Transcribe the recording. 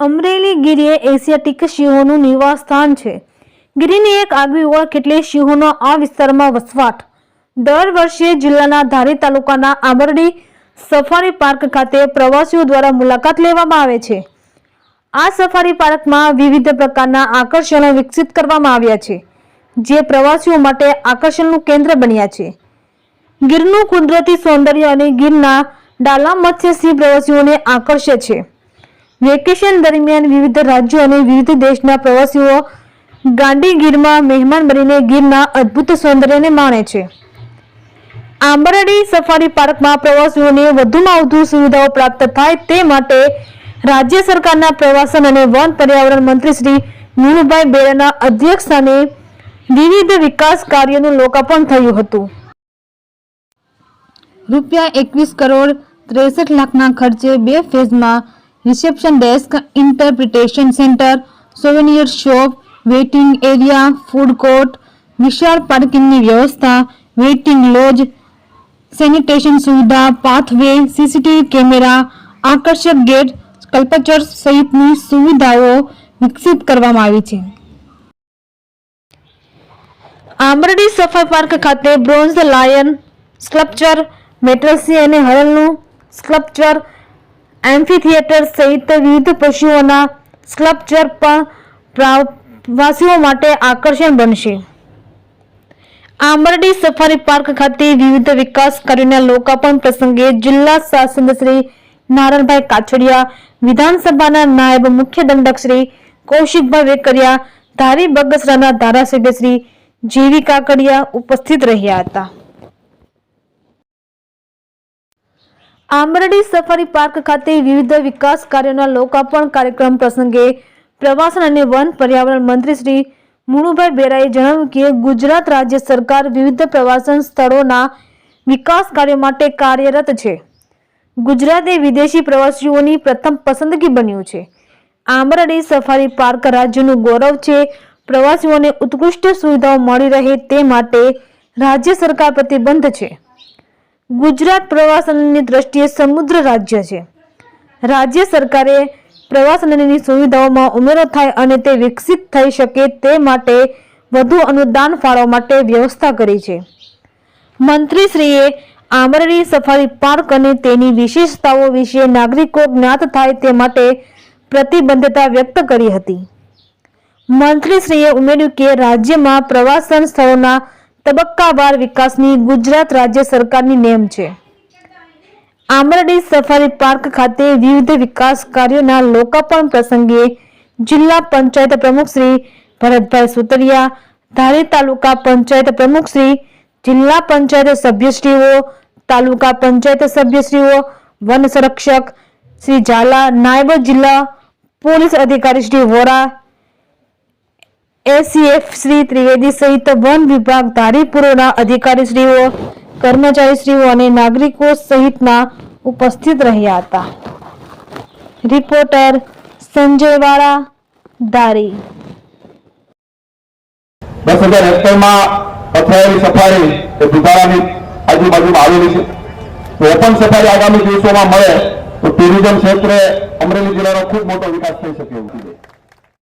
અમરેલી ગીર એ Asiatic સિંહોનું નિવાસસ્થાન છે. ગીરની એક આગવી ઓળખ એટલે સિંહોનો આ વિસ્તારમાં વસવાટ. દર વર્ષે જિલ્લાના ધારી તાલુકાના આંબરડી સફારી પાર્ક ખાતે પ્રવાસીઓ દ્વારા મુલાકાત લેવામાં આવે છે. આ સફારી પાર્કમાં વિવિધ પ્રકારના આકર્ષણો વિકસિત કરવામાં આવ્યા છે, જે પ્રવાસીઓ માટે આકર્ષણનું કેન્દ્ર બન્યા છે. ગીરનું કુદરતી સૌંદર્ય અને ગીરના ડાલા મત્સ્ય સિંહ પ્રવાસીઓને આકર્ષે છે. વેકેશન દરમિયાન વિવિધ રાજ્યો અને વિવિધ દેશના પ્રવાસીઓ ગાંડી ગીરમાં મહેમાન બનીને ગીરના અદ્ભુત સૌંદર્યને માણે છે. આંબરડી સફારી પાર્કમાં પ્રવાસીઓને વધુમાં વધુ સુવિધાઓ પ્રાપ્ત થાય તે માટે રાજ્ય સરકારના પ્રવાસન અને વન પર્યાવરણ મંત્રી શ્રી મુનુભાઈ બેરાના અધ્યક્ષસ્થાને વિવિધ વિકાસ કાર્યોનું લોકાર્પણ થયું હતું. ₹21 કરોડ 63 લાખના ખર્ચે 2 ફેઝમાં reception desk, interpretation centre, souvenir shop, waiting area, food court, વિશાળ પાર્કિંગની વ્યવસ્થા, વેઇટિંગ લોજ, સેનિટેશન સુવિધા, પાથવે, સીસીટીવી કેમેરા, આકર્ષક ગેટ, સ્કલ્પચર્સ સહિતની સુવિધાઓ વિકસિત કરવામાં આવી છે. આંબરડી સફારી પાર્ક ખાતે બ્રોન્ઝ લાયન સ્કલ્પચર, મેટલ સિંહ અને હરણનું સ્કલ્પચર, એમ્ફી થિયેટર સહિત વિવિધ પશુઓના સ્કલ્પચર પણ પ્રવાસીઓ માટે આકર્ષણ બનશે. આંબરડી સફારી પાર્ક ખાતે વિવિધ વિકાસ કાર્યોના લોકાર્પણ પ્રસંગે જિલ્લા શાસક શ્રી નારણભાઈ કાછડિયા, વિધાનસભાના નાયબ મુખ્ય દંડક શ્રી કૌશિકભાઈ વેકરિયા, ધારી બગસરાના ધારાસભ્ય શ્રી જેવી કાકડિયા ઉપસ્થિત રહ્યા હતા. આંબરડી સફારી પાર્ક ખાતે વિવિધ વિકાસ કાર્યોના લોકાર્પણ કાર્યક્રમ પ્રસંગે પ્રવાસન અને વન પર્યાવરણ મંત્રી શ્રી મુનુભાઈ બેરાએ જણાવ્યું કે ગુજરાત રાજ્ય સરકાર વિવિધ પ્રવાસન સ્થળોના વિકાસ કાર્યો માટે કાર્યરત છે. ગુજરાત એ વિદેશી પ્રવાસીઓની પ્રથમ પસંદગી બન્યું છે. આંબરડી સફારી પાર્ક રાજ્યનું ગૌરવ છે. પ્રવાસીઓને ઉત્કૃષ્ટ સુવિધાઓ મળી રહે તે માટે રાજ્ય સરકાર પ્રતિબદ્ધ છે. ગુજરાત પ્રવાસનની દ્રષ્ટિએ સમૃદ્ધ રાજ્ય છે. રાજ્ય સરકારે પ્રવાસનની સુવિધાઓમાં ઉમેરો થાય અને તે વિકસિત થઈ શકે તે માટે વધુ અનુદાન ફાળવવા માટે વ્યવસ્થા કરી છે. મંત્રીશ્રીએ આંબરડી સફારી પાર્ક અને તેની વિશેષતાઓ વિશે નાગરિકો જ્ઞાત થાય તે માટે પ્રતિબદ્ધતા વ્યક્ત કરી હતી. મંત્રીશ્રીએ ઉમેર્યું કે રાજ્યમાં પ્રવાસન સ્થળોના તબક્કાવાર વિકાસની ગુજરાત રાજ્ય સરકારની નેમ છે. આંબરડી સફારી પાર્ક ખાતે વિવિધ વિકાસ કાર્યોના લોકાર્પણ પ્રસંગે જિલ્લા પંચાયત પ્રમુખ શ્રી ભરતભાઈ સુતરિયા, ધારી તાલુકા પંચાયત પ્રમુખ શ્રી, જિલ્લા પંચાયત સભ્યશ્રીઓ, તાલુકા પંચાયત સભ્યશ્રીઓ, વન સંરક્ષક શ્રી ઝાલા, નાયબ જિલ્લા પોલીસ અધિકારી શ્રી વોરા, એસીએફ શ્રી ત્રિવેદી સહિત વન વિભાગ ધારીપુરના અધિકારીશ્રીઓ, કર્મચારીશ્રીઓ અને નાગરિકો સહિતના ઉપસ્થિત રહ્યા હતા. રિપોર્ટર સંજય વાળા, ધારી. 10,000 હેક્ટરમાં પથરાયેલી સફારી એ દુધાળાની આજુબાજુમાં આવેલી છે. ઓપન સફારી આગામી દિવસોમાં મળે તો ટુરિઝમ ક્ષેત્રે અમરેલી જિલ્લાનો ખૂબ મોટો વિકાસ થઈ શકે એવું છે.